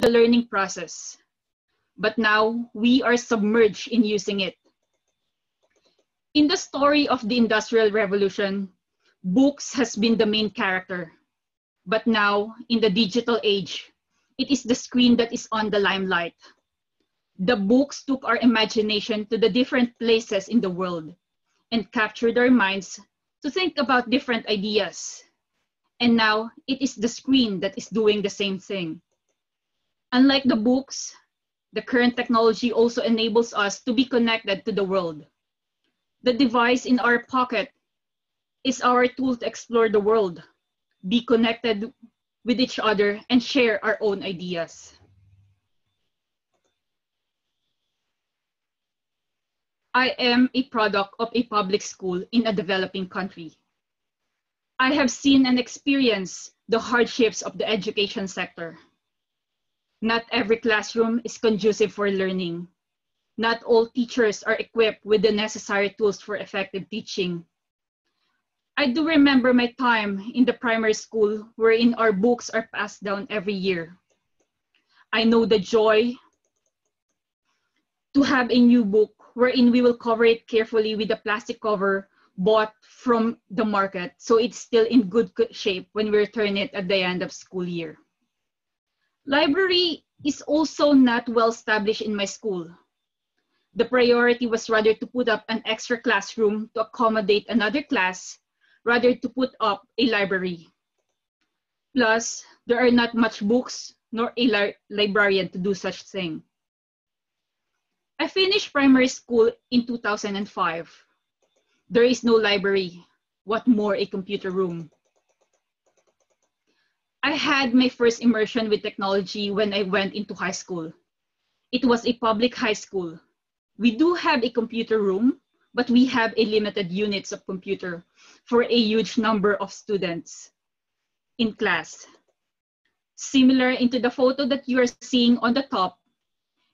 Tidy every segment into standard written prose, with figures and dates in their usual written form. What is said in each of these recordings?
the learning process. But now we are submerged in using it. In the story of the Industrial Revolution, books has been the main character. But now, in the digital age, it is the screen that is on the limelight. The books took our imagination to the different places in the world and captured our minds to think about different ideas. And now, it is the screen that is doing the same thing. Unlike the books, the current technology also enables us to be connected to the world. The device in our pocket is our tool to explore the world, be connected with each other, and share our own ideas. I am a product of a public school in a developing country. I have seen and experienced the hardships of the education sector. Not every classroom is conducive for learning. Not all teachers are equipped with the necessary tools for effective teaching. I do remember my time in the primary school wherein our books are passed down every year. I know the joy to have a new book wherein we will cover it carefully with a plastic cover bought from the market so it's still in good shape when we return it at the end of school year. Library is also not well established in my school. The priority was rather to put up an extra classroom to accommodate another class rather to put up a library. Plus, there are not much books nor a librarian to do such thing. I finished primary school in 2005. There is no library, what more a computer room. I had my first immersion with technology when I went into high school. It was a public high school. We do have a computer room, but we have a limited units of computer for a huge number of students in class. Similar into the photo that you are seeing on the top,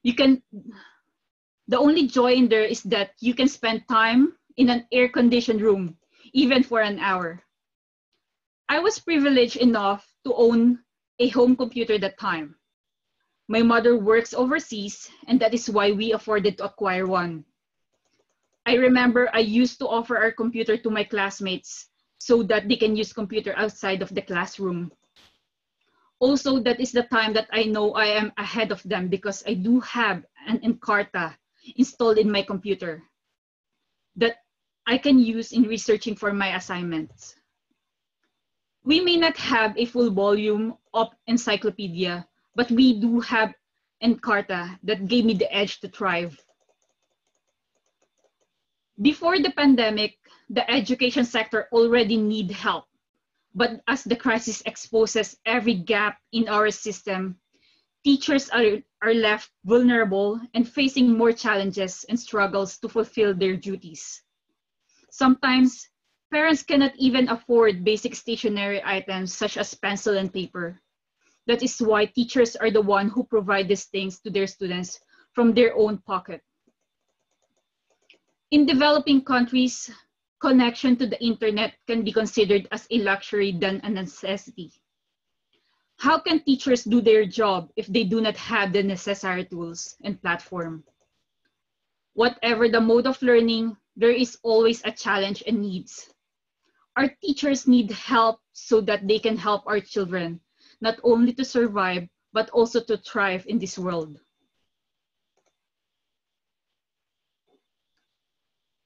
the only joy in there is that you can spend time in an air-conditioned room, even for an hour. I was privileged enough to own a home computer at that time. My mother works overseas, and that is why we afforded to acquire one. I remember I used to offer our computer to my classmates so that they can use computer outside of the classroom. Also, that is the time that I know I am ahead of them because I do have an Encarta installed in my computer that I can use in researching for my assignments. We may not have a full volume of encyclopedia, but we do have Encarta that gave me the edge to thrive. Before the pandemic, the education sector already need help. But as the crisis exposes every gap in our system, teachers are left vulnerable and facing more challenges and struggles to fulfill their duties. Sometimes, parents cannot even afford basic stationery items such as pencil and paper. That is why teachers are the one who provide these things to their students from their own pocket. In developing countries, connection to the internet can be considered as a luxury than a necessity. How can teachers do their job if they do not have the necessary tools and platform? Whatever the mode of learning, there is always a challenge and needs. Our teachers need help so that they can help our children, not only to survive, but also to thrive in this world.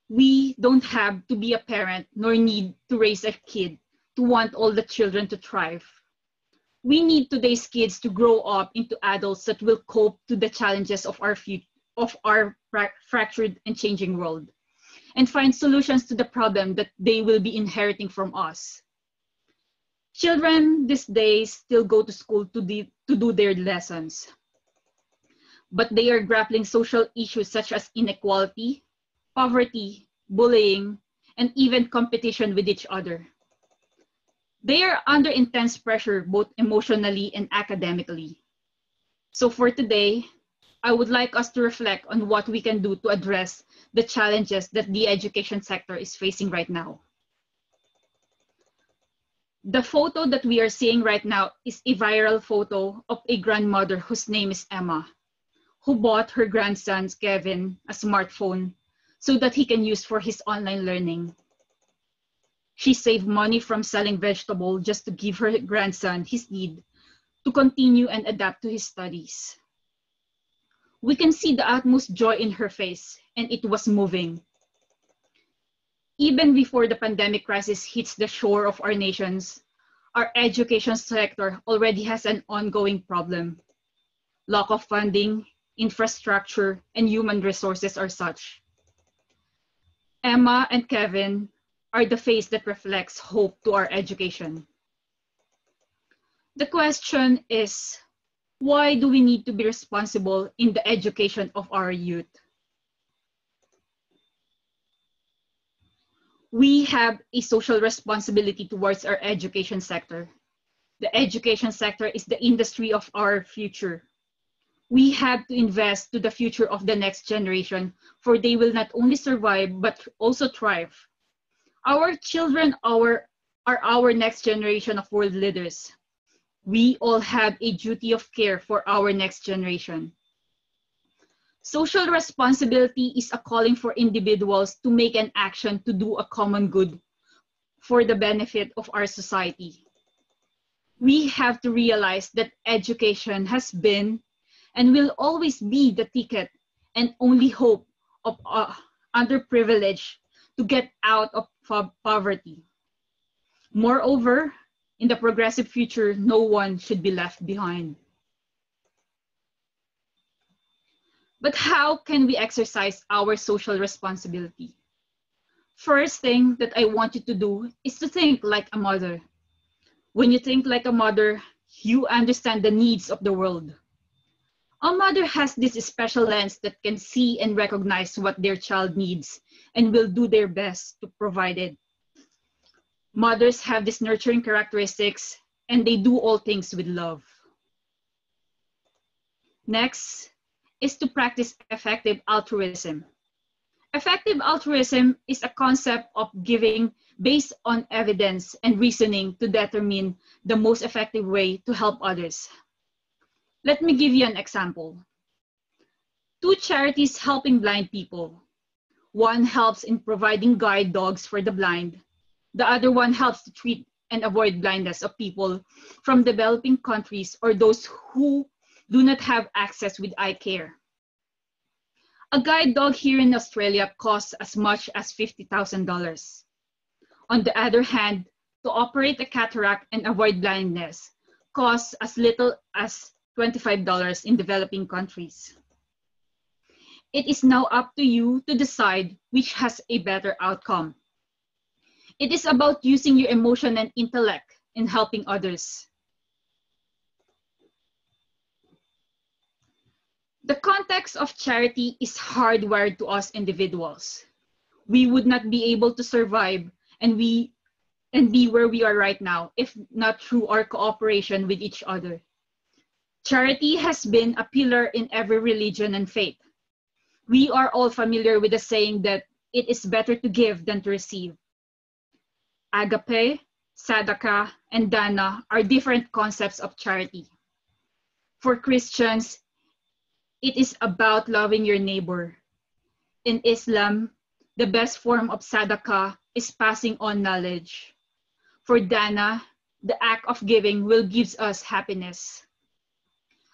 We don't have to be a parent nor need to raise a kid to want all the children to thrive. We need today's kids to grow up into adults that will cope to the challenges of our fractured and changing world and find solutions to the problem that they will be inheriting from us. Children these days still go to school to do their lessons, but they are grappling social issues such as inequality, poverty, bullying, and even competition with each other. They are under intense pressure both emotionally and academically. So for today, I would like us to reflect on what we can do to address the challenges that the education sector is facing right now. The photo that we are seeing right now is a viral photo of a grandmother whose name is Emma, who bought her grandson, Kevin, a smartphone so that he can use for his online learning. She saved money from selling vegetables just to give her grandson his need to continue and adapt to his studies. We can see the utmost joy in her face, and it was moving. Even before the pandemic crisis hits the shore of our nations, our education sector already has an ongoing problem. Lack of funding, infrastructure, and human resources are such. Emma and Kevin are the face that reflects hope to our education. The question is, why do we need to be responsible in the education of our youth? We have a social responsibility towards our education sector. The education sector is the industry of our future. We have to invest to the future of the next generation, for they will not only survive, but also thrive. Our children are our next generation of world leaders. We all have a duty of care for our next generation. Social responsibility is a calling for individuals to make an action to do a common good for the benefit of our society. We have to realize that education has been and will always be the ticket and only hope of underprivileged to get out of poverty. Moreover, in the progressive future, no one should be left behind. But how can we exercise our social responsibility? First thing that I want you to do is to think like a mother. When you think like a mother, you understand the needs of the world. A mother has this special lens that can see and recognize what their child needs and will do their best to provide it. Mothers have these nurturing characteristics and they do all things with love. Next is to practice effective altruism. Effective altruism is a concept of giving based on evidence and reasoning to determine the most effective way to help others. Let me give you an example. Two charities helping blind people. One helps in providing guide dogs for the blind. The other one helps to treat and avoid blindness of people from developing countries or those who do not have access with eye care. A guide dog here in Australia costs as much as $50,000. On the other hand, to operate a cataract and avoid blindness costs as little as $25 in developing countries. It is now up to you to decide which has a better outcome. It is about using your emotion and intellect in helping others. The context of charity is hardwired to us individuals. We would not be able to survive and be where we are right now if not through our cooperation with each other. Charity has been a pillar in every religion and faith. We are all familiar with the saying that it is better to give than to receive. Agape, Sadaka, and Dana are different concepts of charity. For Christians, it is about loving your neighbor. In Islam, the best form of Sadaka is passing on knowledge. For Dana, the act of giving will give us happiness.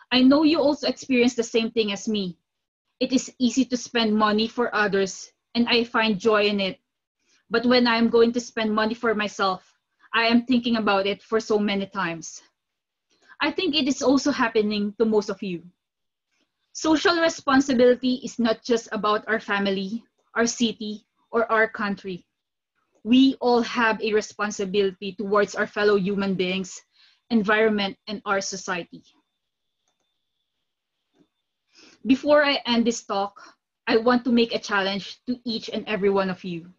I know you also experience the same thing as me. It is easy to spend money for others, and I find joy in it. But when I am going to spend money for myself, I am thinking about it for so many times. I think it is also happening to most of you. Social responsibility is not just about our family, our city, or our country. We all have a responsibility towards our fellow human beings, environment, and our society. Before I end this talk, I want to make a challenge to each and every one of you.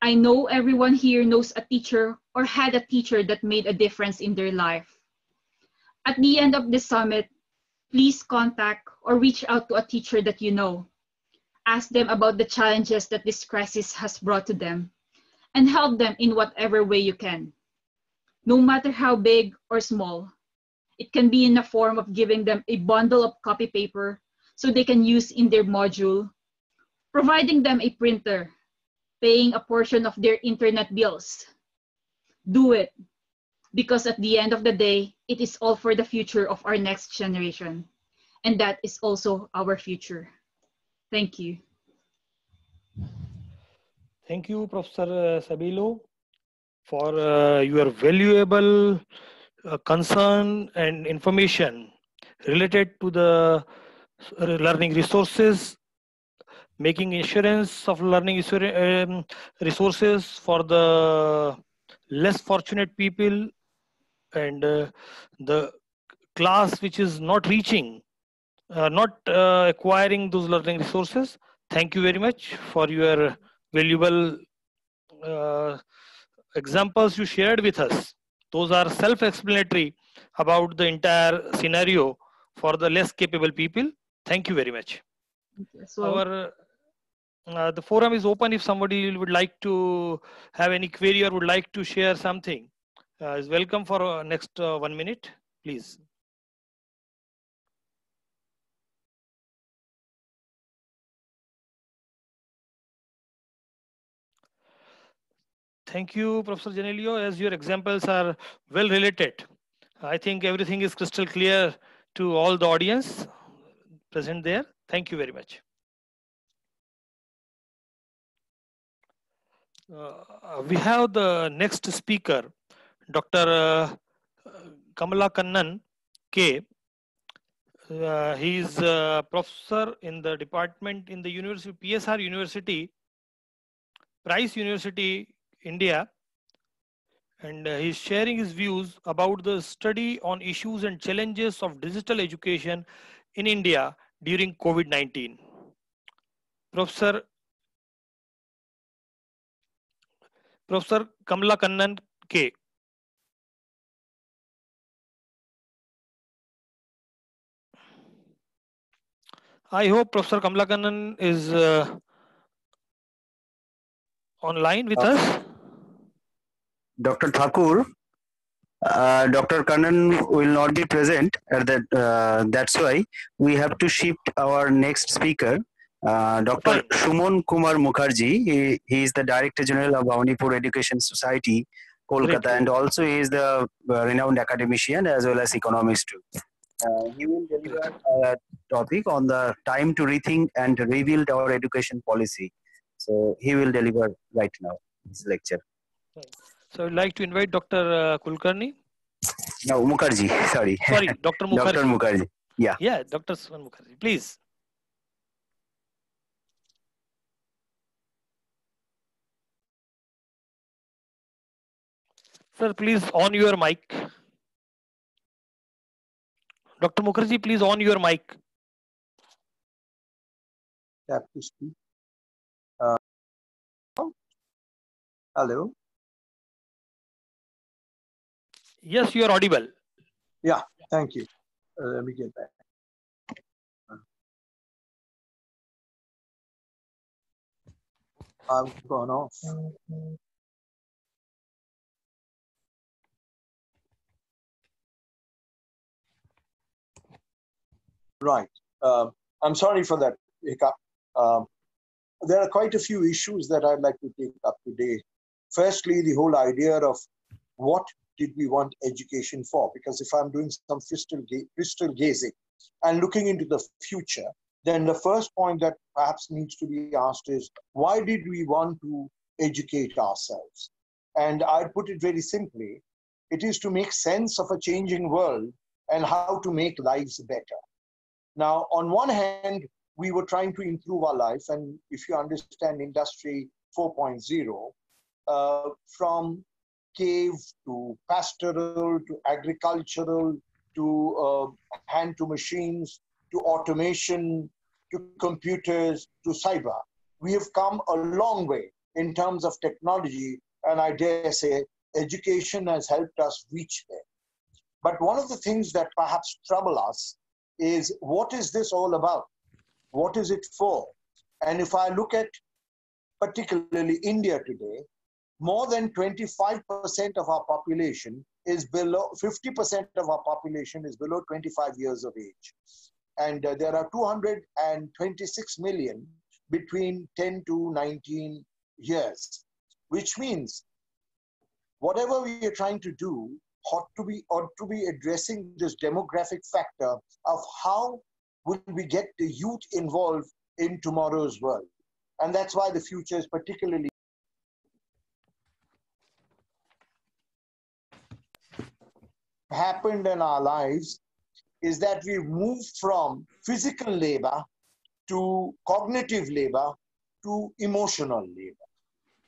I know everyone here knows a teacher or had a teacher that made a difference in their life. At the end of this summit, please contact or reach out to a teacher that you know. Ask them about the challenges that this crisis has brought to them and help them in whatever way you can. no matter how big or small. It can be in the form of giving them a bundle of copy paper so they can use in their module, providing them a printer, paying a portion of their internet bills. Do it, because at the end of the day, it is all for the future of our next generation. And that is also our future. Thank you. Thank you, Professor Sabilo, for your valuable concern and information related to the learning resources, making insurance of learning resources for the less fortunate people and the class which is not reaching, not acquiring those learning resources. Thank you very much for your valuable examples you shared with us. Those are self-explanatory about the entire scenario for the less capable people. Thank you very much. Well, The forum is open if somebody would like to have any query or would like to share something. Is welcome for next 1 minute, please. Thank you, Professor Janelio, as your examples are well related. I think everything is crystal clear to all the audience present there. Thank you very much. We have the next speaker, Dr. Kamala Kannan K. He is a professor in the department in the University, PSR University, Price University, India. And he's sharing his views about the study on issues and challenges of digital education in India during COVID-19. Professor Kamala Kannan K. I hope Professor Kamala Kannan is online with us. Dr. Thakur, Dr. Kannan will not be present at that. That's why we have to shift our next speaker, Dr. Fine. Shumon Kumar Mukherjee. He is the Director General of Manipur Education Society, Kolkata, Great. and also he is the renowned academician as well as economist too. He will deliver a topic on the time to rethink and rebuild our education policy. So he will deliver right now this lecture. So I'd like to invite Dr. Kulkarni. No, Mukherjee, sorry. Sorry, Dr. Mukherjee. Dr. Mukherjee, yeah. Yeah, Dr. Shumon Mukherjee, please. Sir, please on your mic. Dr. Mukherjee, please on your mic. Tap to speak. Hello. Yes, you are audible. Yeah, thank you. Let me get back. I've gone off. Right. I'm sorry for that hiccup. There are quite a few issues that I'd like to take up today. Firstly, the whole idea of what did we want education for? Because if I'm doing some crystal gazing and looking into the future, then the first point that perhaps needs to be asked is, why did we want to educate ourselves? And I'd put it very simply, it is to make sense of a changing world and how to make lives better. Now, on one hand, we were trying to improve our life, and if you understand Industry 4.0, from cave to pastoral to agricultural to hand to machines to automation to computers to cyber, we have come a long way in terms of technology, and I dare say education has helped us reach there. But one of the things that perhaps trouble us is, what is this all about? What is it for? And if I look at particularly India today, more than 25% of our population is below 50% of our population is below 25 years of age. And there are 226 million between 10 to 19 years, which means whatever we are trying to do ought to be addressing this demographic factor of how will we get the youth involved in tomorrow's world. And that's why the future is particularly happened in our lives is that we've moved from physical labor to cognitive labor to emotional labor.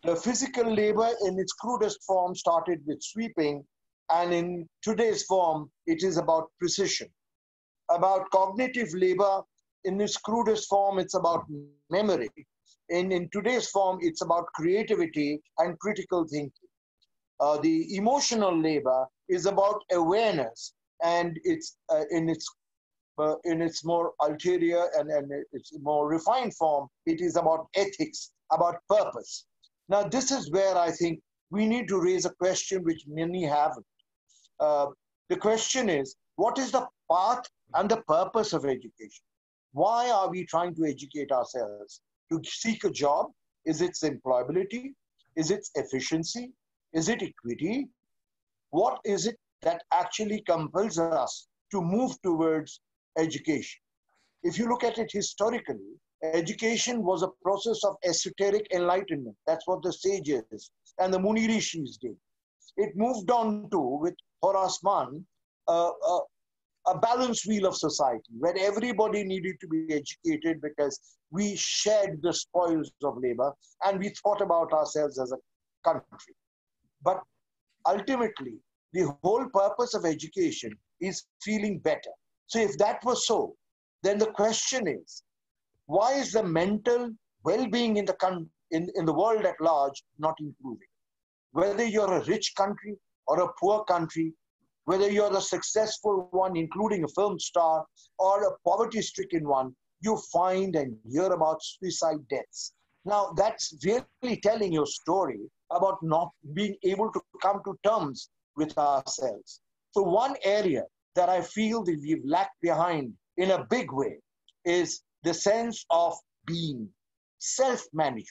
The physical labor in its crudest form started with sweeping, and in today's form, it is about precision. About cognitive labor, in its crudest form, it's about memory. In today's form, it's about creativity and critical thinking. The emotional labor is about awareness, and it's in its more ulterior and its more refined form, it is about ethics, about purpose. Now, this is where I think we need to raise a question which many haven't. The question is, what is the path and the purpose of education? Why are we trying to educate ourselves? To seek a job? Is it employability? Is it efficiency? Is it equity? What is it that actually compels us to move towards education? If you look at it historically, education was a process of esoteric enlightenment. That's what the sages and the Muni Rishis did. It moved on to, with Horace Mann, a balance wheel of society where everybody needed to be educated because we shared the spoils of labor and we thought about ourselves as a country. But ultimately, the whole purpose of education is feeling better. So if that was so, then the question is, why is the mental well-being in the world at large not improving? Whether you're a rich country or a poor country, whether you're a successful one, including a film star, or a poverty-stricken one, you find and hear about suicide deaths. Now, that's really telling your story about not being able to come to terms with ourselves. So one area that I feel that we've lagged behind in a big way is the sense of being, self-management.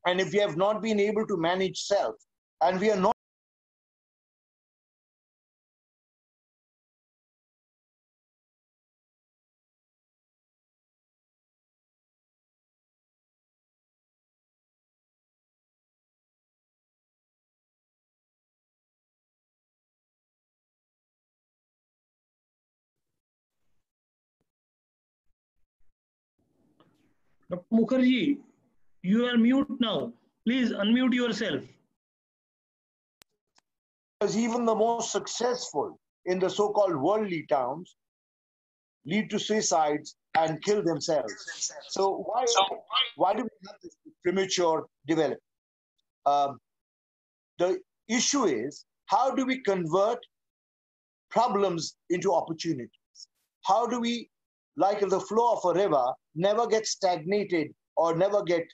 And if we have not been able to manage self, and we are not Dr. Mukherjee, you are mute now. Please unmute yourself. because even the most successful in the so-called worldly towns lead to suicides and kill themselves. So why do we have this premature development? The issue is, how do we convert problems into opportunities? How do we, like the flow of a river, never get stagnated or never get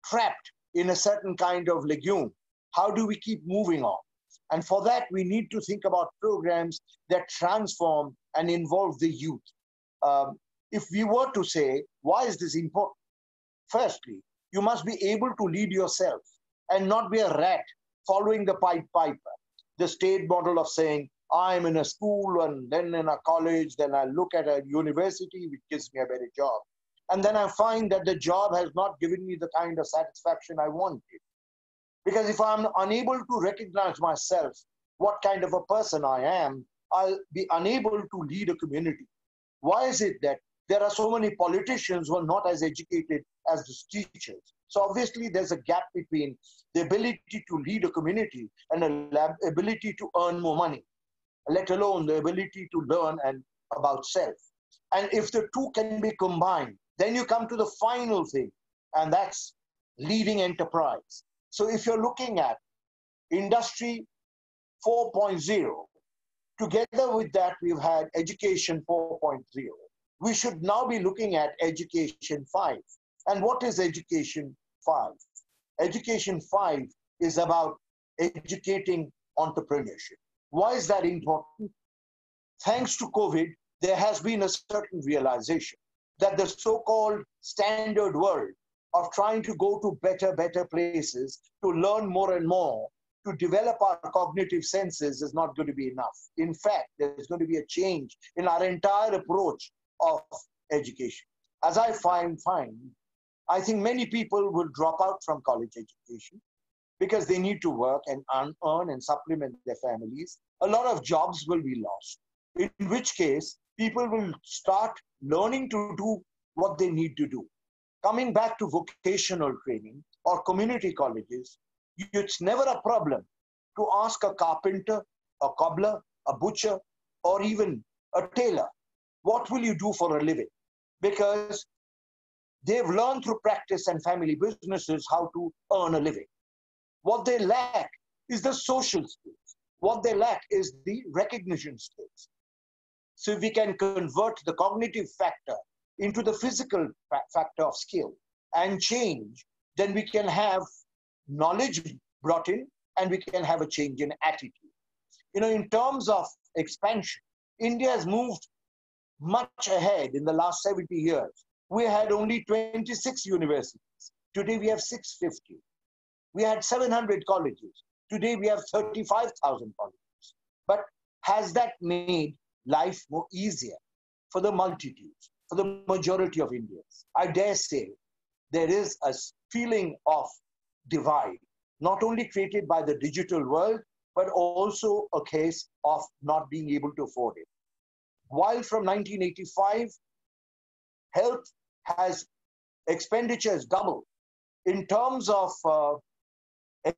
trapped in a certain kind of legume? How do we keep moving on? And for that, we need to think about programs that transform and involve the youth. If we were to say, why is this important? Firstly, you must be able to lead yourself and not be a rat following the Pied Piper. The state model of saying, I'm in a school and then in a college, then I look at a university, which gives me a better job. And then I find that the job has not given me the kind of satisfaction I wanted. Because if I'm unable to recognize myself, what kind of a person I am, I'll be unable to lead a community. Why is it that there are so many politicians who are not as educated as the teachers? So obviously there's a gap between the ability to lead a community and the ability to earn more money, let alone the ability to learn about self. And if the two can be combined, then you come to the final thing, and that's leading enterprise. So if you're looking at Industry 4.0, together with that, we've had Education 4.0. We should now be looking at Education 5. And what is Education 5? Education 5 is about educating entrepreneurship. Why is that important? Thanks to COVID, there has been a certain realization that the so-called standard world of trying to go to better places, to learn more and more, to develop our cognitive senses is not going to be enough. In fact, there's going to be a change in our entire approach of education. As I find, I think many people will drop out from college education because they need to work and earn and supplement their families. A lot of jobs will be lost, in which case people will start learning to do what they need to do. Coming back to vocational training or community colleges, it's never a problem to ask a carpenter, a cobbler, a butcher, or even a tailor, what will you do for a living? Because they've learned through practice and family businesses how to earn a living. What they lack is the social skills. What they lack is the recognition skills. So if we can convert the cognitive factor into the physical factor of skill and change, then we can have knowledge brought in and we can have a change in attitude. In terms of expansion, India has moved much ahead in the last 70 years. We had only 26 universities. Today we have 650. We had 700 colleges. Today we have 35,000 colleges. But has that made life more easier for the multitudes, for the majority of Indians? I dare say there is a feeling of divide, not only created by the digital world, but also a case of not being able to afford it. While from 1985, health has expenditures doubled. In terms of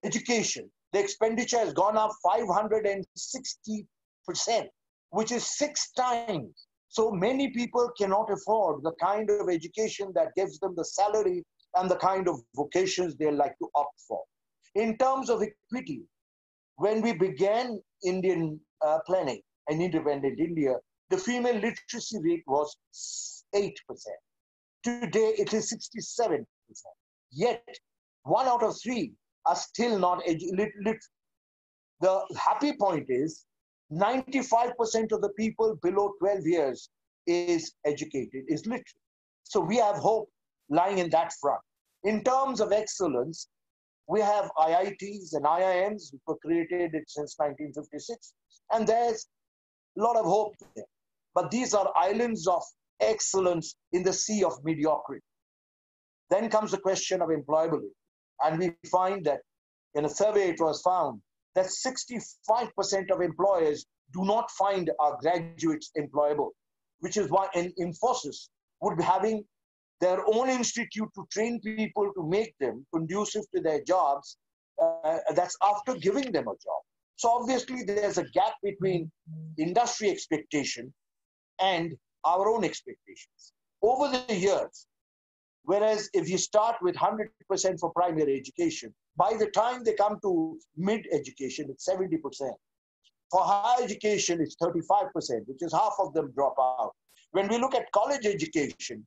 education, the expenditure has gone up 560%, which is 6 times. So many people cannot afford the kind of education that gives them the salary and the kind of vocations they like to opt for. In terms of equity, when we began Indian planning and independent India, the female literacy rate was 8%. Today it is 67%. Yet 1 out of 3 are still not literate. The happy point is 95% of the people below 12 years is educated, is literate. So we have hope lying in that front. In terms of excellence, we have IITs and IIMs, which were created since 1956, and there's a lot of hope there. But these are islands of excellence in the sea of mediocrity. Then comes the question of employability. And we find that in a survey it was found that 65% of employers do not find our graduates employable, which is why Infosys would be having their own institute to train people to make them conducive to their jobs. That's after giving them a job. So obviously there's a gap between industry expectation and our own expectations. Over the years, whereas if you start with 100% for primary education, by the time they come to mid-education, it's 70%. For higher education, it's 35%, which is half of them drop out. When we look at college education,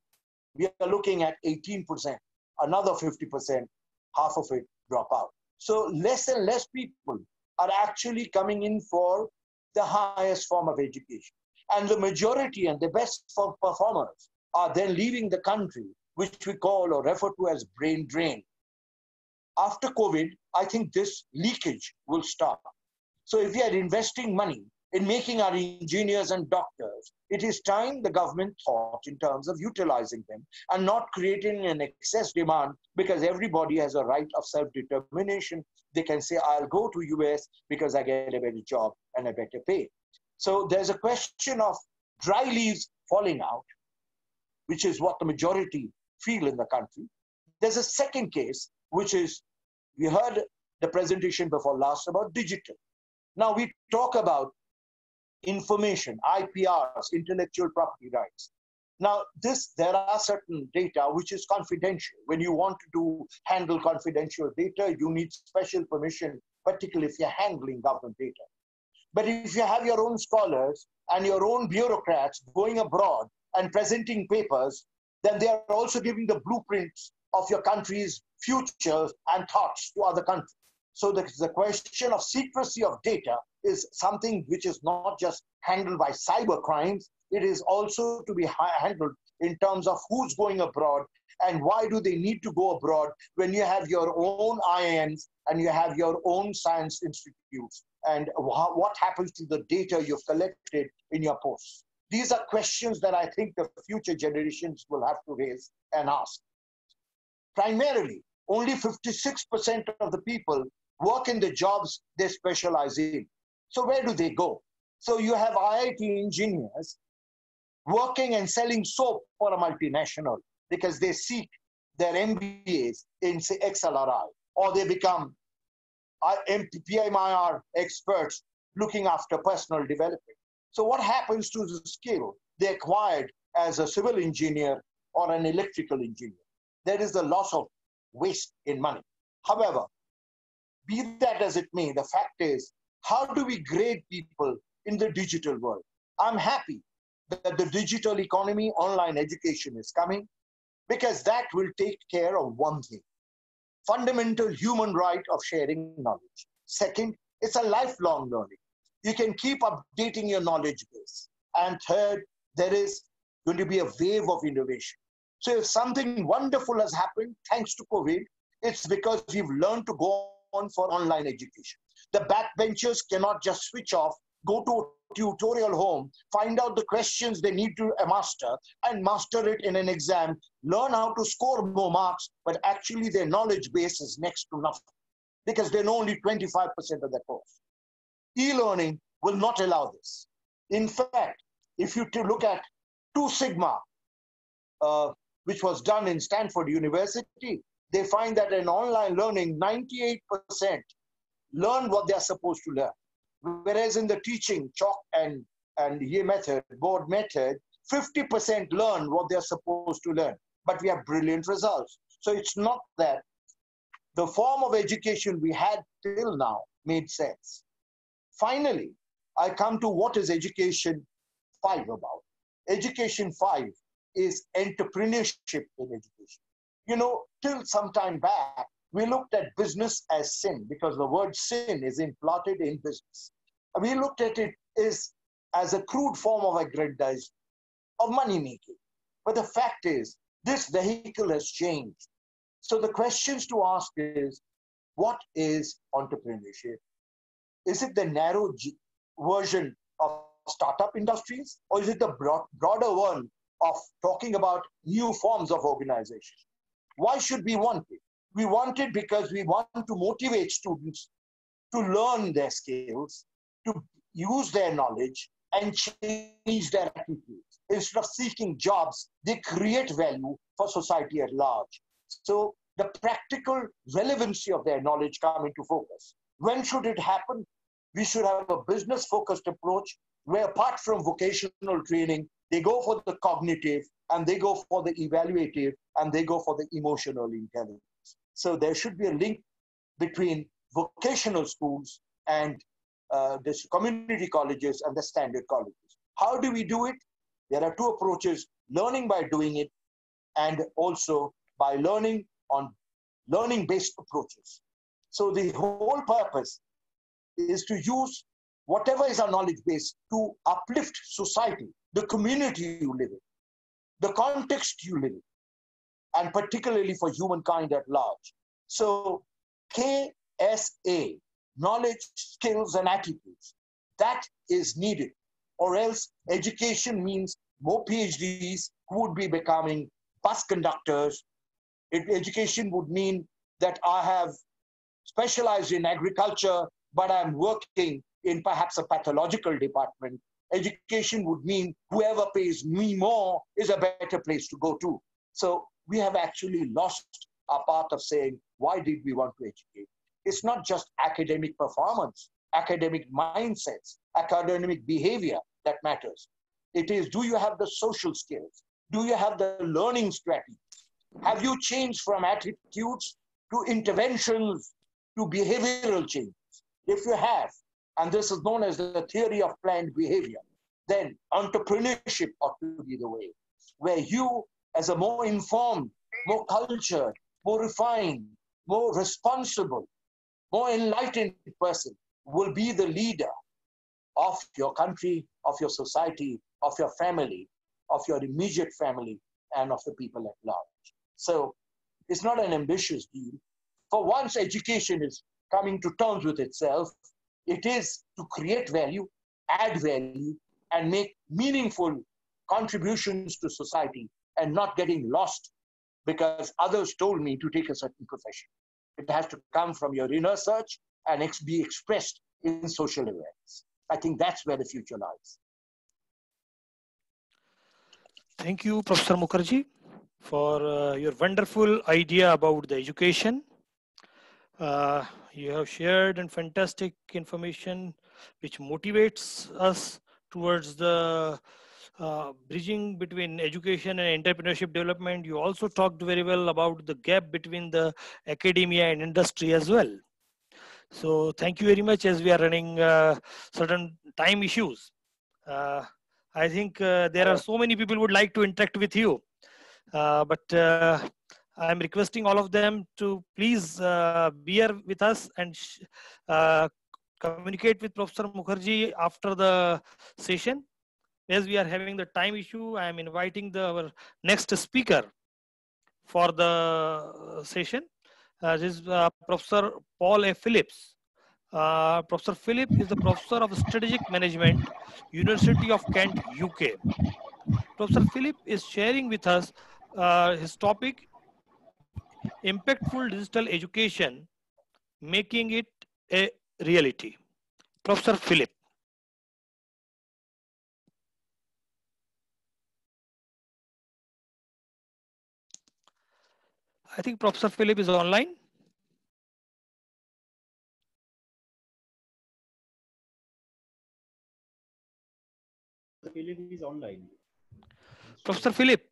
we are looking at 18%, another 50%, half of it drop out. So less and less people are actually coming in for the highest form of education. And the majority and the best performers are then leaving the country, which we call or refer to as brain drain. After COVID, I think this leakage will stop. So if we are investing money in making our engineers and doctors, it is time the government thought in terms of utilizing them and not creating an excess demand, because everybody has a right of self-determination. They can say, I'll go to US because I get a better job and a better pay. So there's a question of dry leaves falling out, which is what the majority feel in the country. There's a second case, which is, we heard the presentation before last about digital. Now we talk about information, IPRs, intellectual property rights. Now there are certain data which is confidential. When you want to handle confidential data, you need special permission, particularly if you're handling government data. But if you have your own scholars and your own bureaucrats going abroad and presenting papers, then they are also giving the blueprints of your country's future and thoughts to other countries. So the question of secrecy of data is something which is not just handled by cyber crimes, it is also to be handled in terms of who's going abroad and why do they need to go abroad when you have your own IIMs and you have your own science institutes, and what happens to the data you've collected in your posts. These are questions that I think the future generations will have to raise and ask. Primarily, only 56% of the people work in the jobs they specialize in. So where do they go? So you have IIT engineers working and selling soap for a multinational because they seek their MBAs in, say, XLRI, or they become PMIR experts looking after personal development. So what happens to the skill they acquired as a civil engineer or an electrical engineer? There is a loss of waste in money. However, be that as it may, the fact is, how do we grade people in the digital world? I'm happy that the digital economy, online education is coming, because that will take care of one thing: fundamental human right of sharing knowledge. Second, it's a lifelong learning. You can keep updating your knowledge base. And third, there is going to be a wave of innovation. So if something wonderful has happened thanks to COVID, it's because we've learned to go on for online education. The backbenchers cannot just switch off, go to a tutorial home, find out the questions they need to master, and master it in an exam, learn how to score more marks, but actually their knowledge base is next to nothing because they know only 25% of the course. E-learning will not allow this. In fact, if you look at 2 Sigma, which was done in Stanford University, they find that in online learning, 98% learn what they're supposed to learn. Whereas in the teaching, chalk and ye method, board method, 50% learn what they're supposed to learn. But we have brilliant results. So it's not that the form of education we had till now made sense. Finally, I come to what is Education 5 about. Education 5 is entrepreneurship in education. You know, till some time back, we looked at business as sin because the word sin is implanted in business. We looked at it as a crude form of aggrandizement, of money making. But the fact is, this vehicle has changed. So the questions to ask is, what is entrepreneurship? Is it the narrow version of startup industries, or is it the broader one of talking about new forms of organization? Why should we want it? We want it because we want to motivate students to learn their skills, to use their knowledge, and change their attitudes. Instead of seeking jobs, they create value for society at large. So the practical relevancy of their knowledge come into focus. When should it happen? We should have a business-focused approach where, apart from vocational training, they go for the cognitive, and they go for the evaluative, and they go for the emotional intelligence. So there should be a link between vocational schools and the community colleges and the standard colleges. How do we do it? There are 2 approaches: learning by doing it, and also by learning on learning-based approaches. So the whole purpose is to use whatever is our knowledge base to uplift society, the community you live in, the context you live in, and particularly for humankind at large. So KSA, knowledge, skills, and attitudes, that is needed. Or else education means more PhDs who would be becoming bus conductors. Education would mean that I have specialized in agriculture, but I'm working in perhaps a pathological department. Education would mean whoever pays me more is a better place to go to. So we have actually lost our path of saying, why did we want to educate? It's not just academic performance, academic mindsets, academic behavior that matters. It is, do you have the social skills? Do you have the learning strategies? Have you changed from attitudes to interventions to behavioral changes? If you have, and this is known as the theory of planned behavior, then entrepreneurship ought to be the way, where you, as a more informed, more cultured, more refined, more responsible more enlightened person will be the leader of your country, of your society, of your family, of your immediate family, and of the people at large. So it's not an ambitious deal. For once education is coming to terms with itself, it is to create value, add value, and make meaningful contributions to society and not getting lost because others told me to take a certain profession. It has to come from your inner search and be expressed in social events. I think that's where the future lies. Thank you, Professor Mukherjee, for your wonderful idea about the education. You have shared and fantastic information which motivates us towards the bridging between education and entrepreneurship development. You also talked very well about the gap between the academia and industry as well. So thank you very much, as we are running certain time issues. I think there are so many people who would like to interact with you, but I'm requesting all of them to please bear with us and communicate with Professor Mukherjee after the session. As we are having the time issue, I am inviting our next speaker for the session. This is Professor Paul A. Phillips. Professor Phillips is the Professor of Strategic Management, University of Kent, UK. Professor Phillips is sharing with us his topic, Impactful Digital Education, Making It a Reality. Professor Phillips. I think Professor Philip is online. Philip is online. Professor Philip.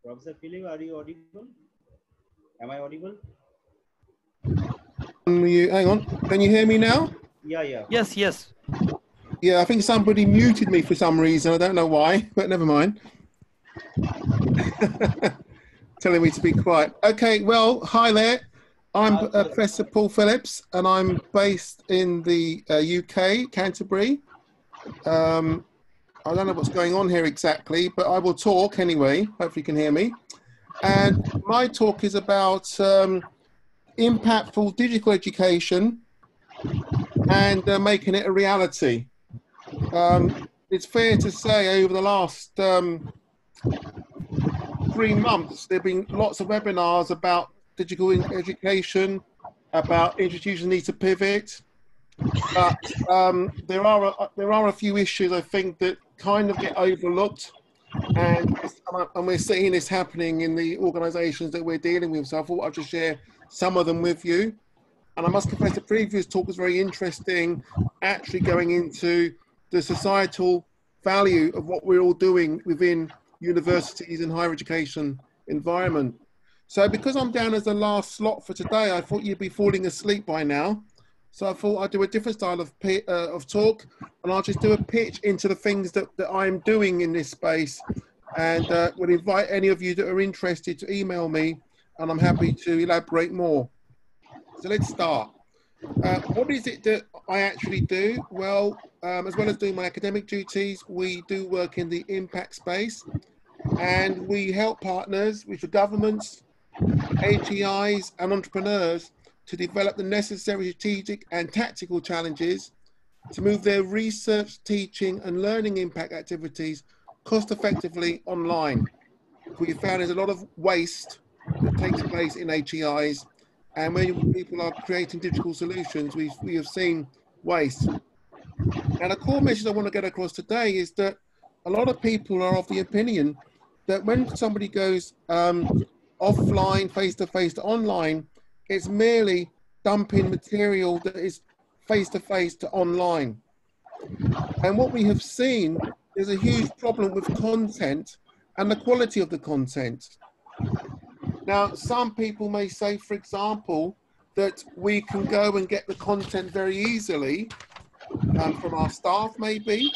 Professor Philip, are you audible? Am I audible? Hang on. Can you hear me now? Yeah. Yes, yes. Yeah, I think somebody muted me for some reason. I don't know why, but never mind. Telling me to be quiet. Okay, well, hi there. I'm Professor Paul Phillips, and I'm based in the UK, Canterbury. I don't know what's going on here exactly, but I will talk anyway. Hopefully you can hear me. And my talk is about impactful digital education and making it a reality. It's fair to say over the last 3 months, there have been lots of webinars about digital education, about institutions need to pivot. But there are a few issues I think that kind of get overlooked, and we're seeing this happening in the organisations that we're dealing with. So I thought I'd just share some of them with you. And I must confess, the previous talk was very interesting, actually going into the societal value of what we're all doing within universities and higher education environment. So because I'm down as the last slot for today, I thought you'd be falling asleep by now. So I thought I'd do a different style of talk, and I'll just do a pitch into the things that I'm doing in this space, and would invite any of you that are interested to email me, and I'm happy to elaborate more. So let's start. What is it that I actually do? Well, as well as doing my academic duties, we do work in the impact space, and we help partners, which are governments, HEIs, and entrepreneurs, to develop the necessary strategic and tactical challenges to move their research, teaching, and learning impact activities cost effectively online. We found there's a lot of waste that takes place in HEIs, and when people are creating digital solutions, we have seen waste. And a core message I want to get across today is that a lot of people are of the opinion that when somebody goes offline, face-to-face to online, it's merely dumping material that is face-to-face to online. And what we have seen is a huge problem with content and the quality of the content. Now, some people may say, for example, that we can go and get the content very easily from our staff maybe,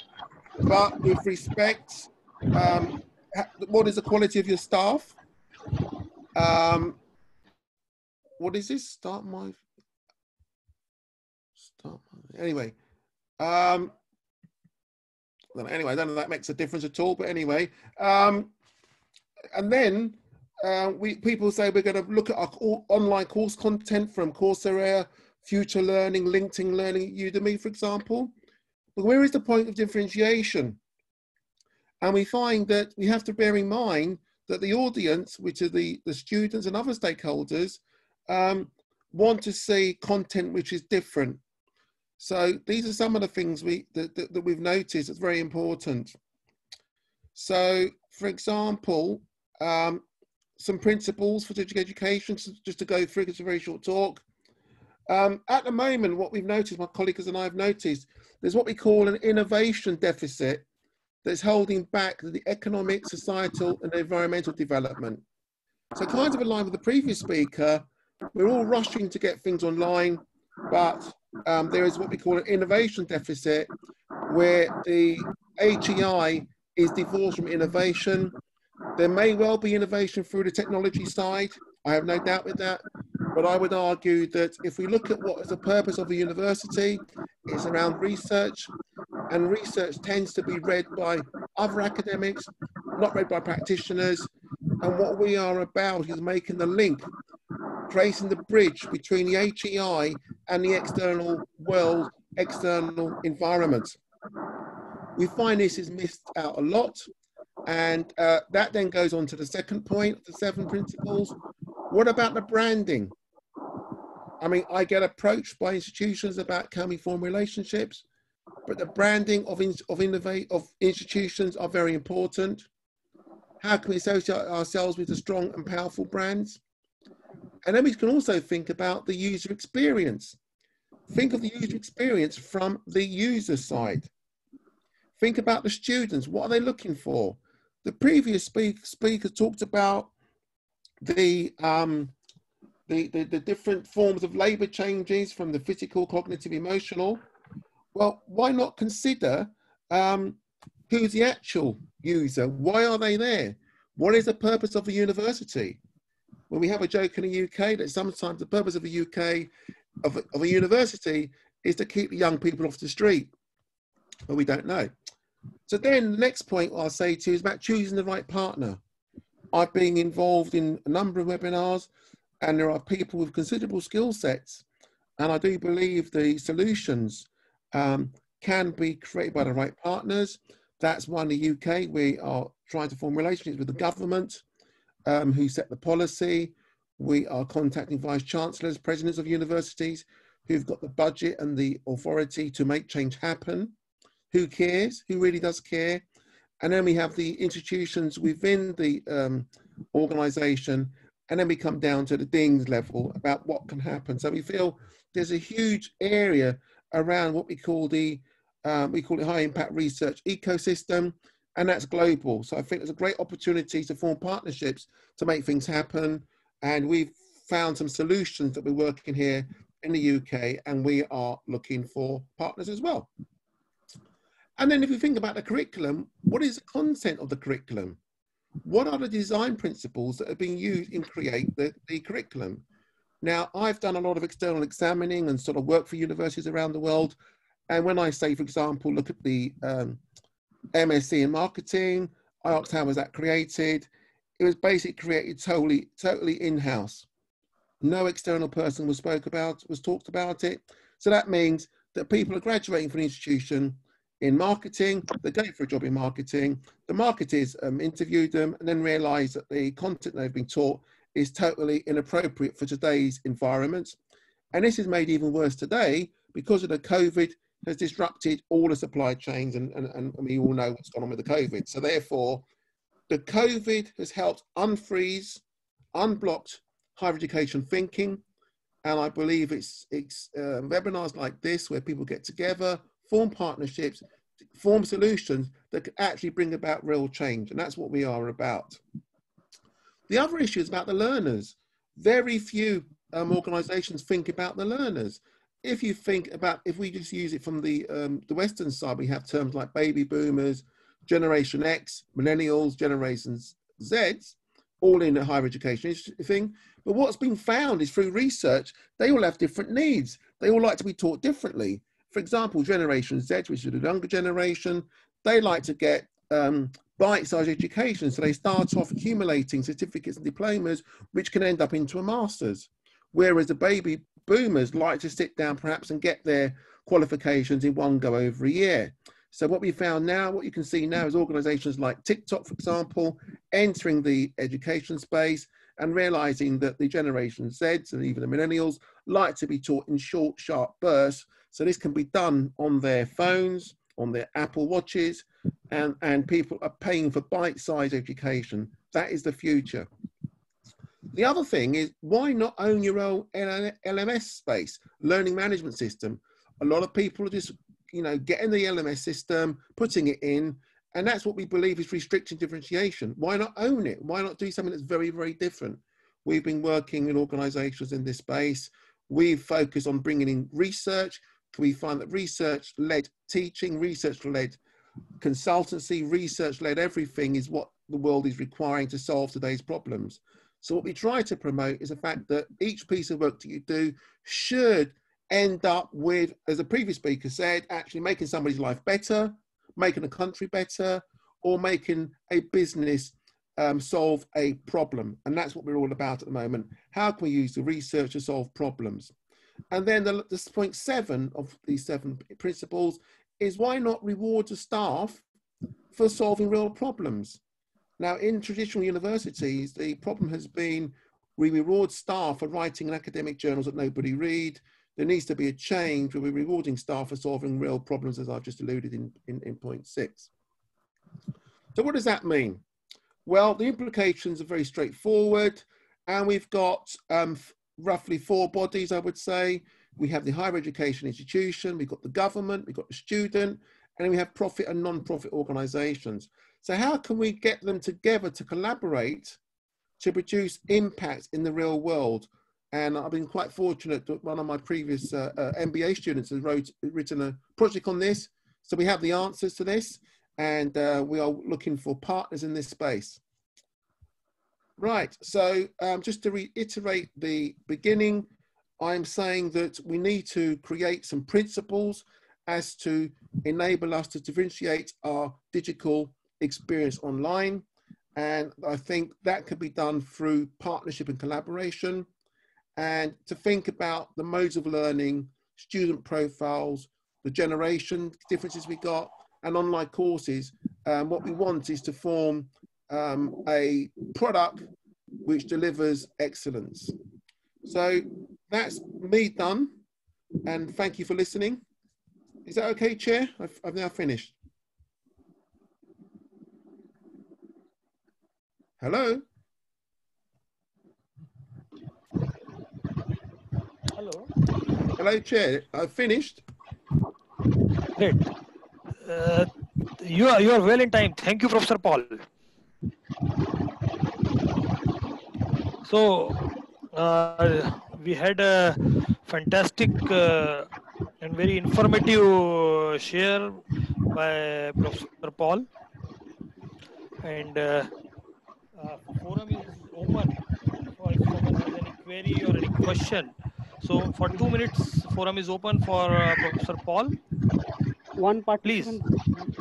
but with respect, what is the quality of your staff? what is this? Anyway, anyway, I don't know if that makes a difference at all, but anyway, and then people say we're going to look at our online course content from Coursera, Future Learning, LinkedIn Learning, Udemy, for example. But where is the point of differentiation? And we find that we have to bear in mind that the audience, which are the students and other stakeholders, want to see content which is different. So these are some of the things that we've noticed that's very important. So, for example, some principles for digital education, just to go through, it's a very short talk. At the moment, what we've noticed, my colleagues and I have noticed, there's what we call an innovation deficit that's holding back the economic, societal, and environmental development. So kind of in line with the previous speaker, we're all rushing to get things online, but there is what we call an innovation deficit where the HEI is divorced from innovation. There may well be innovation through the technology side. I have no doubt with that. But I would argue that if we look at what is the purpose of a university, it's around research, and research tends to be read by other academics, not read by practitioners. And what we are about is making the link, tracing the bridge between the HEI and the external world, external environment. We find this is missed out a lot. And that then goes on to the second point, the 7 principles. What about the branding? I mean, I get approached by institutions about can we form relationships, but the branding of institutions are very important. How can we associate ourselves with the strong and powerful brands? And then we can also think about the user experience. Think of the user experience from the user side. Think about the students. What are they looking for? The previous speaker talked about the different forms of labor changes from the physical, cognitive, emotional. Well, why not consider who's the actual user? Why are they there? What is the purpose of a university? Well, we have a joke in the UK that sometimes the purpose of a UK, of a university, is to keep the young people off the street. But we don't know. So then the next point I'll say to you is about choosing the right partner. I've been involved in a number of webinars, and there are people with considerable skill sets. And I do believe the solutions can be created by the right partners. That's why in the UK, we are trying to form relationships with the government who set the policy. We are contacting vice chancellors, presidents of universities who've got the budget and the authority to make change happen. Who cares? Who really does care? And then we have the institutions within the organization, and then we come down to the dean's level about what can happen. So we feel there's a huge area around what we call it high impact research ecosystem, and that's global. So I think there's a great opportunity to form partnerships to make things happen. And we've found some solutions that we're working here in the UK, and we are looking for partners as well. And then if you think about the curriculum, what is the content of the curriculum? What are the design principles that are being used in create the curriculum? Now, I've done a lot of external examining and sort of work for universities around the world. And when I say, for example, look at the MSc in marketing, I asked how was that created? It was basically created totally in-house. No external person was talked about it. So that means that people are graduating from the institution in marketing, they're going for a job in marketing, the marketers interviewed them and then realized that the content they've been taught is totally inappropriate for today's environment. And this is made even worse today because of the COVID has disrupted all the supply chains, and we all know what's gone on with the COVID. So therefore, the COVID has helped unfreeze, unblocked higher education thinking. And I believe it's webinars like this where people get together, form partnerships, form solutions that can actually bring about real change. And that's what we are about. The other issue is about the learners. Very few organizations think about the learners. If you think about, if we just use it from the Western side, we have terms like baby boomers, Generation X, millennials, Generation Z, all in a higher education thing. But what's been found is through research, they all have different needs. They all like to be taught differently. For example, Generation Z, which is the younger generation, they like to get bite-sized education. So they start off accumulating certificates and diplomas, which can end up into a master's. Whereas the baby boomers like to sit down perhaps and get their qualifications in one go over a year. So what we found now, what you can see now is organizations like TikTok, for example, entering the education space and realizing that the Generation Zs and even the millennials like to be taught in short, sharp bursts. So this can be done on their phones, on their Apple Watches, and people are paying for bite-sized education. That is the future. The other thing is, why not own your own LMS space, learning management system? A lot of people are just, getting the LMS system, putting it in, and that's what we believe is restricting differentiation. Why not own it? Why not do something that's very, very different? We've been working with organizations in this space. We've focused on bringing in research. We find that research-led teaching, research-led consultancy, research-led everything is what the world is requiring to solve today's problems. So what we try to promote is the fact that each piece of work that you do should end up with, as a previous speaker said, actually making somebody's life better, making a country better, or making a business solve a problem. And that's what we're all about at the moment. How can we use the research to solve problems? And then the point 7 of these 7 principles is, why not reward the staff for solving real problems? Now, in traditional universities, the problem has been we reward staff for writing in academic journals that nobody read. There needs to be a change where we're rewarding staff for solving real problems, as I've just alluded in point 6. So what does that mean? Well, the implications are very straightforward, and we've got roughly 4 bodies, I would say. We have the higher education institution, we've got the government, we've got the student, and then we have profit and non-profit organizations. So how can we get them together to collaborate to produce impact in the real world? And I've been quite fortunate that one of my previous MBA students has written a project on this. So we have the answers to this, and we are looking for partners in this space. Right, so just to reiterate the beginning, I'm saying that we need to create some principles as to enable us to differentiate our digital experience online. And I think that could be done through partnership and collaboration, and to think about the modes of learning, student profiles, the generation differences we got, and online courses. What we want is to form a product which delivers excellence. So that's me done, and thank you for listening. Is that okay, Chair? I've now finished. Hello? Hello. Hello, Chair. I've finished. Great. You are well in time. Thank you, Professor Paul. So we had a fantastic and very informative share by Professor Paul, and forum is open for if someone has any query or any question. So for 2 minutes, forum is open for Professor Paul. One participant. Please.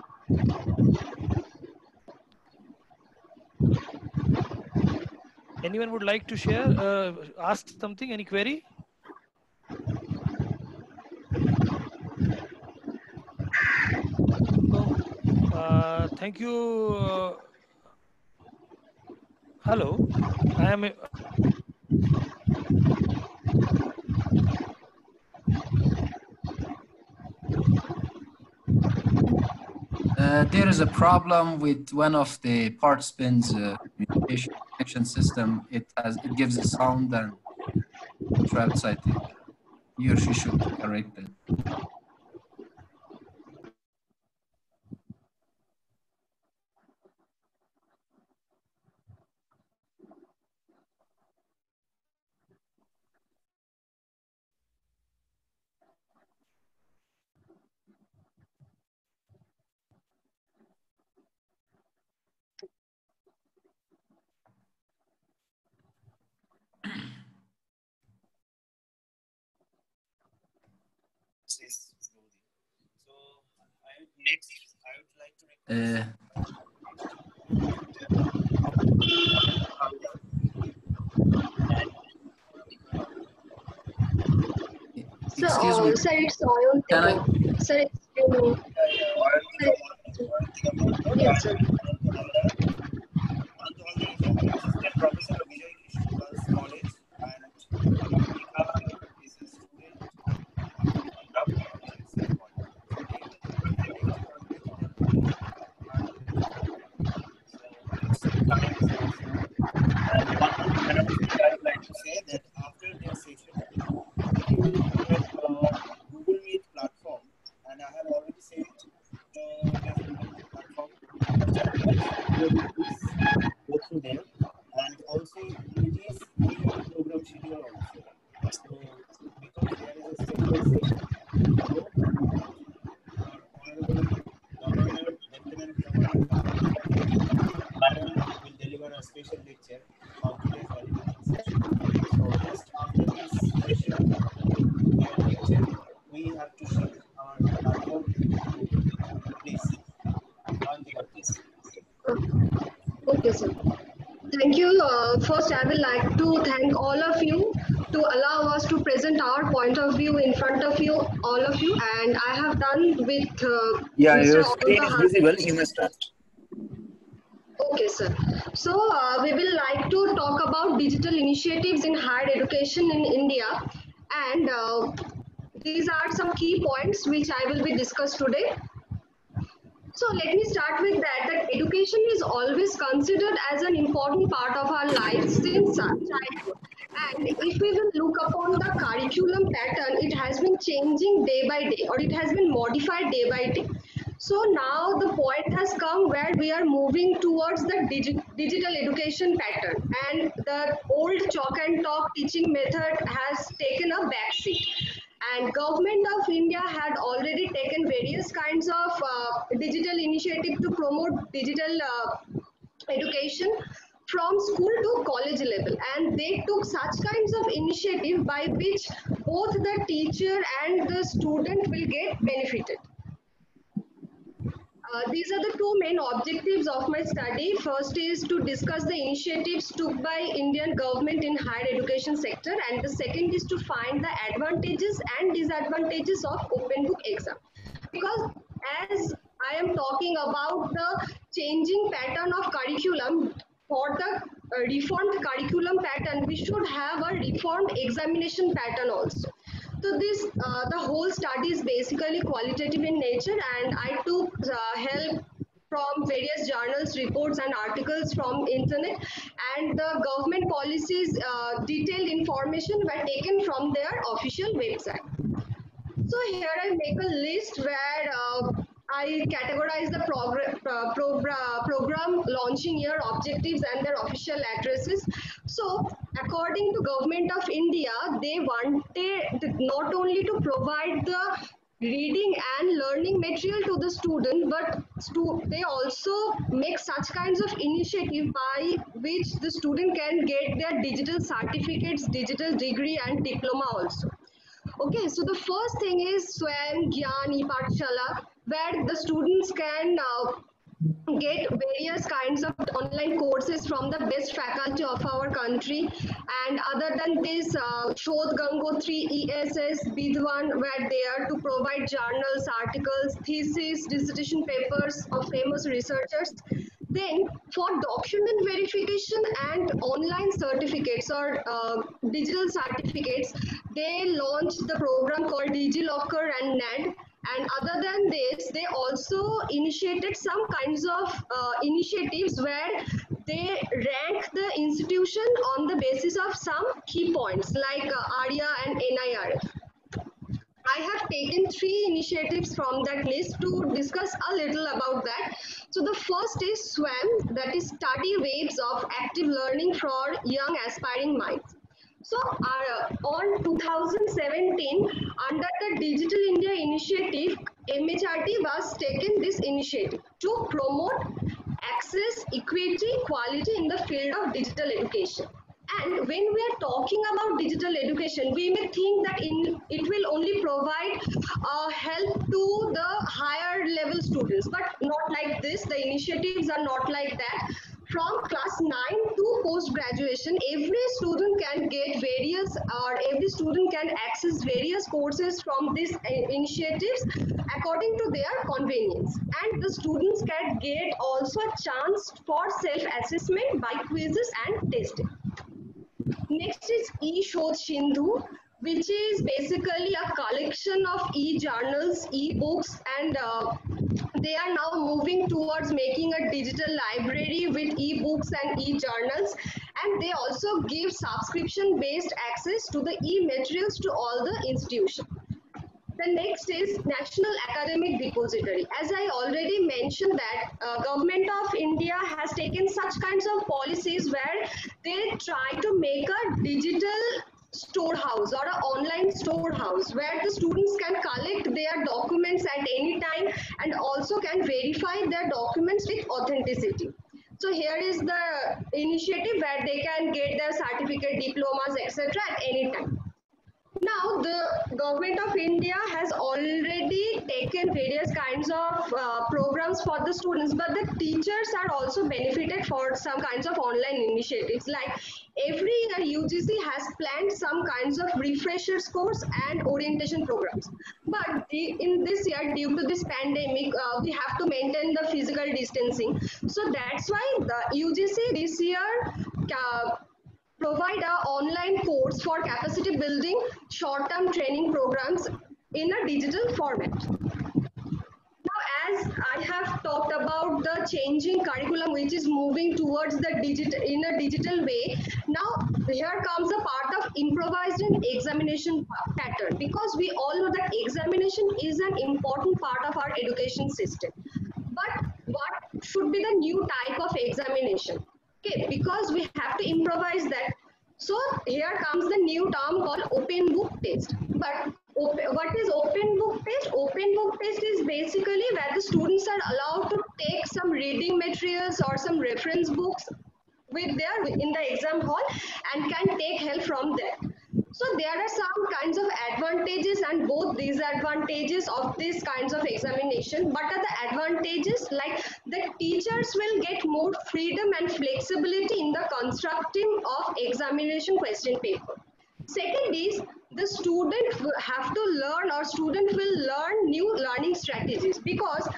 Anyone would like to share, ask something, any query? So, thank you. Hello, I am. There is a problem with one of the participants' communication connection system. It gives a sound and traps. I think he or she should correct it. Uh, Excuse me. Sir, it's all Can I? Sir, yes, sir. Okay, sir. Thank you. First, I would like to thank all of you to allow us to present our point of view in front of you, all of you. And I have done with Yeah, Mr. your screen is visible. You may start. Okay, sir. So we will like to talk about digital initiatives in higher education in India. And these are some key points which I will be discussed today. So let me start with that education is always considered as an important part of our lives since childhood. And if we will look upon the curriculum pattern, it has been changing day by day, or it has been modified day by day. So now the point has come where we are moving towards the digital education pattern, and the old chalk and talk teaching method has taken a backseat. And government of India had already taken various kinds of digital initiative to promote digital education from school to college level, and they took such kinds of initiative by which both the teacher and the student will get benefited. These are the two main objectives of my study. First is to discuss the initiatives took by Indian government in higher education sector, and the second is to find the advantages and disadvantages of open book exam. Because as I am talking about the changing pattern of curriculum, for the reformed curriculum pattern, we should have a reformed examination pattern also. So this, the whole study is basically qualitative in nature, and I took help from various journals, reports and articles from internet, and the government policies detailed information were taken from their official website. So here I make a list where I categorize the program launching year objectives and their official addresses. So according to Government of India, they wanted not only to provide the reading and learning material to the student, but they also make such kinds of initiative by which the student can get their digital certificates, digital degree and diploma also. Okay, so the first thing is Swam Gyan e-Pathshala, where the students can get various kinds of online courses from the best faculty of our country. And other than this, Shodh Gangotri, ESS, Bidwan were there to provide journals, articles, thesis, dissertation papers of famous researchers. Then for document verification and online certificates or digital certificates, they launched the program called DigiLocker and NAD. And other than this, they also initiated some kinds of initiatives where they rank the institution on the basis of some key points like ARIA and NIRF. I have taken 3 initiatives from that list to discuss a little about that. So the first is SWAM, that is Study Waves of Active Learning for Young Aspiring Minds. So on 2017, under the Digital India Initiative, MHRD was taken this initiative to promote access, equity, quality in the field of digital education. And when we are talking about digital education, we may think that it will only provide help to the higher level students, but not like this. The initiatives are not like that. From class 9 to post graduation, every student can get various, or every student can access various courses from these initiatives according to their convenience. And the students can get also a chance for self-assessment by quizzes and testing. Next is eShodh Sindhu, which is basically a collection of e-journals, e-books, and they are now moving towards making a digital library with e-books and e-journals, and they also give subscription-based access to the e-materials to all the institutions. The next is National Academic Depository. As I already mentioned that Government of India has taken such kinds of policies where they try to make a digital storehouse or an online storehouse where the students can collect their documents at any time and also can verify their documents with authenticity. So here is the initiative where they can get their certificate, diplomas, etc. at any time. Now, the Government of India has already taken various kinds of programs for the students, but the teachers are also benefited for some kinds of online initiatives. Like every year, UGC has planned some kinds of refreshers course and orientation programs. But in this year, due to this pandemic, we have to maintain the physical distancing. So that's why the UGC this year provide an online course for capacity building short-term training programs in a digital format. Now, as I have talked about the changing curriculum which is moving towards the digital in a digital way, now here comes the part of improvised examination pattern, because we all know that examination is an important part of our education system. But what should be the new type of examination? Okay, because we have to improvise that. So here comes the new term called open book test. But what is open book test? Open book test is basically where the students are allowed to take some reading materials or some reference books with their in the exam hall and can take help from there. So there are some kinds of advantages and both disadvantages of these kinds of examination. But are the advantages, like the teachers will get more freedom and flexibility in the constructing of examination question paper. Second is the student will have to learn, or student will learn new learning strategies, because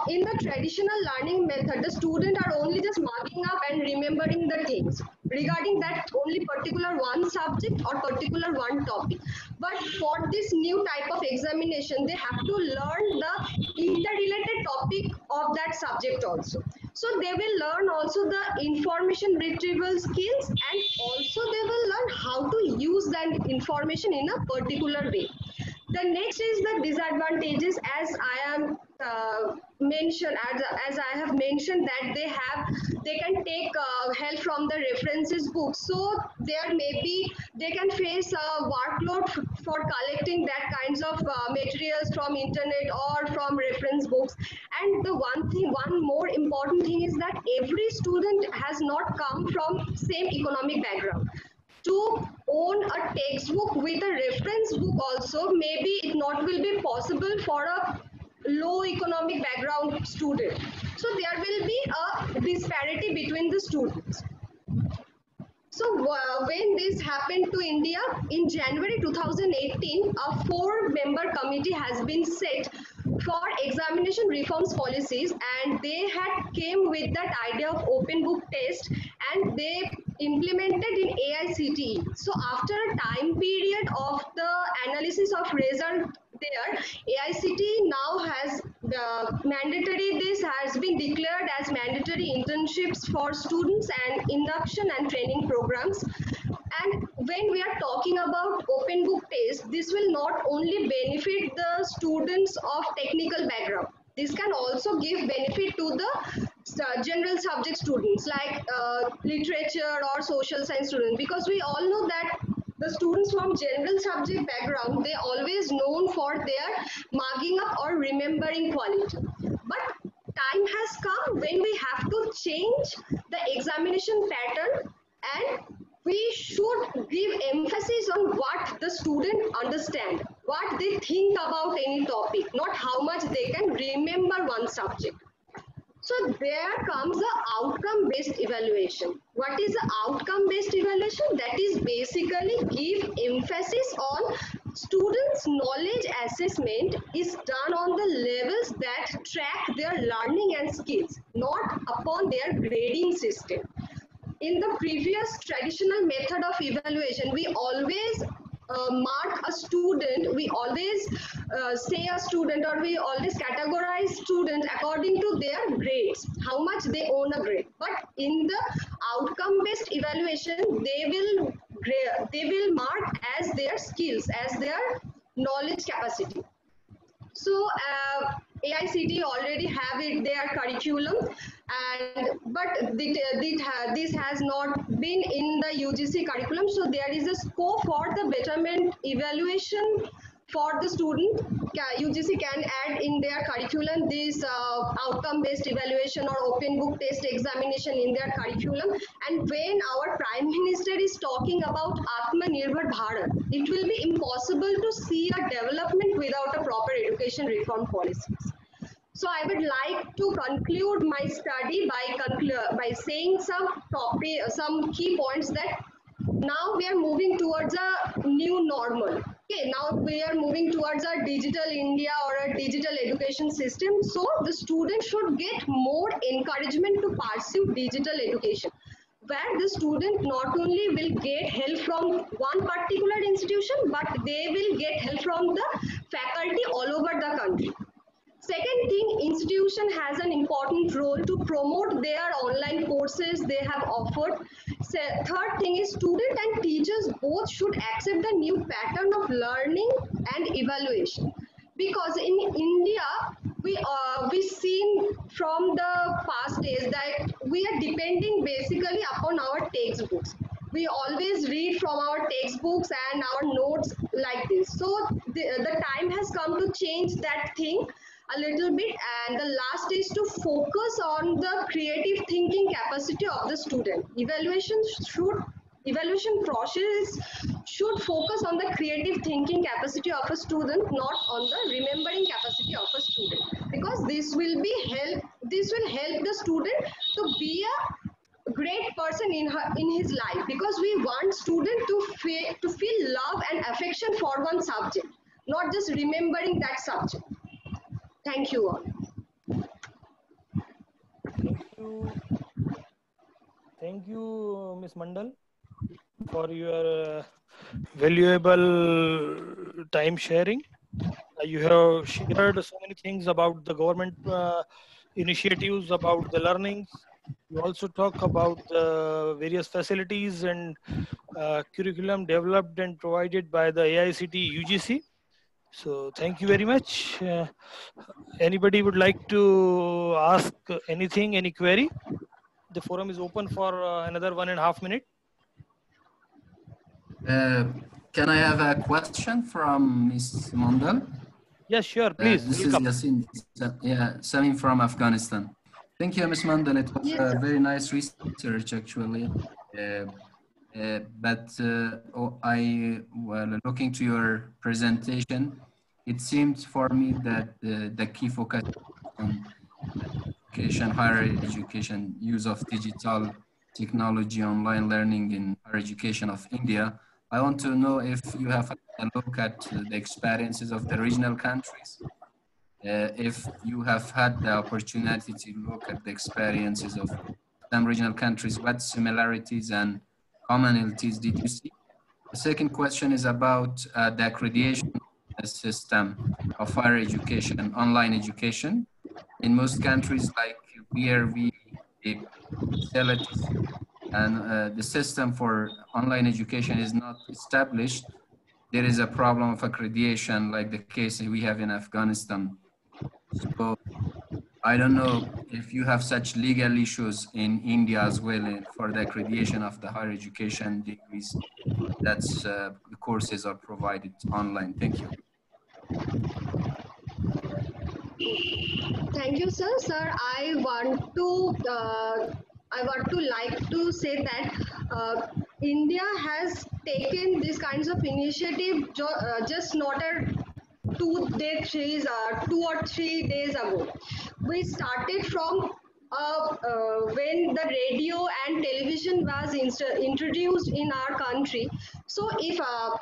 in the traditional learning method, the student are only just marking up and remembering the things regarding that only particular one subject or particular one topic. But for this new type of examination, they have to learn the interrelated topic of that subject also. So they will learn also the information retrieval skills, and also they will learn how to use that information in a particular way. The next is the disadvantages, as I am mentioned, as I have mentioned that they can take help from the references books. So there may be, they can face a workload for collecting that kinds of materials from internet or from reference books. And the one more important thing is that every student has not come from same economic background. To own a textbook with a reference book also, maybe it not will be possible for a low economic background student. So there will be a disparity between the students. So when this happened to India, in January 2018, a 4-member committee has been set for examination reforms policies, and they had came with that idea of open book test, and they implemented in AICTE. So after a time period of the analysis of result there, AICTE now has mandatory, this has been declared as mandatory internships for students and induction and training programs. And when we are talking about open book test, this will not only benefit the students of technical background, this can also give benefit to the general subject students like literature or social science students, because we all know that the students from general subject background, they always known for their marking up or remembering quality. But time has come when we have to change the examination pattern, and we should give emphasis on what the student understand, what they think about any topic, not how much they can remember one subject. So there comes the outcome-based evaluation. What is the outcome-based evaluation? That is basically give emphasis on students' knowledge assessment is done on the levels that track their learning and skills, not upon their grading system. In the previous traditional method of evaluation, we always mark a student, we always say a student, or we always categorize students according to their grades, how much they own a grade. But in the outcome-based evaluation, they will mark as their skills, as their knowledge capacity. So AICTE already have it their curriculum, but this has not been in the UGC curriculum. So there is a scope for the betterment evaluation for the student. UGC can add in their curriculum this outcome-based evaluation or open book test examination in their curriculum. And when our Prime Minister is talking about Atmanirbhar Bharat, it will be impossible to see a development without a proper education reform policies. So I would like to conclude my study by saying some key points that now we are moving towards a new normal. Okay, now we are moving towards a digital India or a digital education system. So the student should get more encouragement to pursue digital education, where the student not only will get help from one particular institution, but they will get help from the faculty all over the country. Second thing, institution has an important role to promote their online courses they have offered. Third thing is student and teachers both should accept the new pattern of learning and evaluation. Because in India, we seen from the past days that we are depending basically upon our textbooks. We always read from our textbooks and our notes like this. So the time has come to change that thing a little bit, and the last is to focus on the creative thinking capacity of the student. Evaluation process should focus on the creative thinking capacity of a student, not on the remembering capacity of a student, because this will help the student to be a great person in his life, because we want student to feel love and affection for one subject, not just remembering that subject. Thank you all. Thank you, Ms. Mandal, for your valuable time sharing. You have shared so many things about the government initiatives, about the learnings. You also talk about the various facilities and curriculum developed and provided by the AICTE UGC. So thank you very much. Anybody would like to ask anything, any query? The forum is open for another 1.5 minutes. Can I have a question from Ms. Mandal? Yes, sure, please. This is Yasin, Samin from Afghanistan. Thank you, Ms. Mandal. It was a very nice research, actually. While looking to your presentation, it seemed for me that the key focus on education, higher education, use of digital technology, online learning in higher education of India. I want to know if you have a look at the experiences of the regional countries. If you have had the opportunity to look at the experiences of some regional countries, what similarities and commonalities did you see? The second question is about the accreditation system of higher education and online education. In most countries like BRV, facilities, and the system for online education is not established, there is a problem of accreditation like the case we have in Afghanistan. So I don't know if you have such legal issues in India as well for the accreditation of the higher education degrees that's the courses are provided online. Thank you. Thank you, sir. Sir, I want to like to say that India has taken these kinds of initiative just not a 2 or 3 days ago. We started from when the radio and television was introduced in our country. So if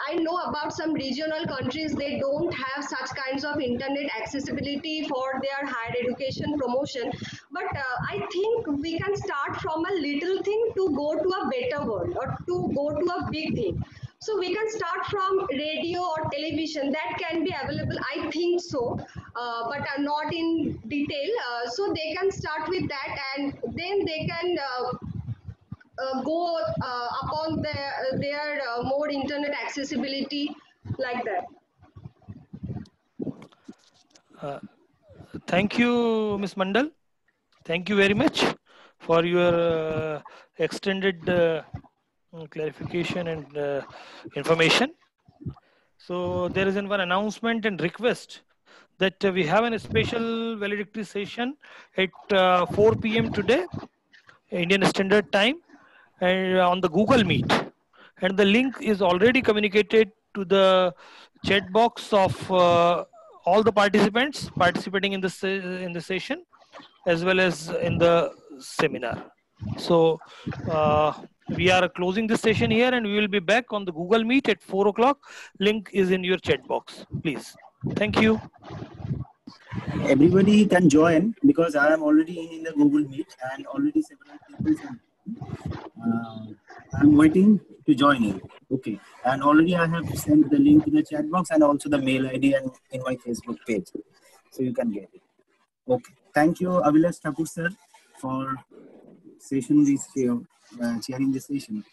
I know about some regional countries, they don't have such kinds of internet accessibility for their higher education promotion. But I think we can start from a little thing to go to a better world or to go to a big thing. So we can start from radio or television that can be available, I think so, but not in detail. So they can start with that, and then they can go upon their more internet accessibility like that. Thank you, Ms. Mandal. Thank you very much for your extended clarification and information. So there is one announcement and request that we have a special valedictory session at 4 p.m. today, Indian Standard Time, and on the Google Meet. And the link is already communicated to the chat box of all the participants participating in the session, as well as in the seminar. So we are closing this session here, and we will be back on the Google Meet at 4 o'clock. Link is in your chat box, please. Thank you. Everybody can join because I am already in the Google Meet and already several people. I'm waiting to join in. Okay, and already I have sent the link to the chat box and also the mail ID and in my Facebook page, so you can get it. Okay, thank you, Avilash Thakur sir, for chairing this session,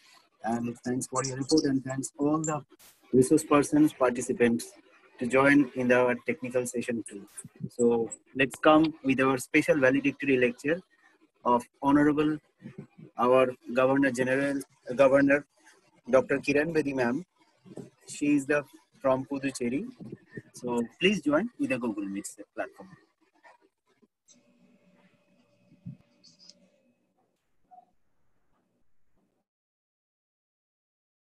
and thanks for your report, and thanks all the resource persons, participants to join in our technical session too. So let's come with our special valedictory lecture of Honorable our Governor Dr. Kiran Bedi ma'am. She is from Puducherry. So please join with the Google Meet platform.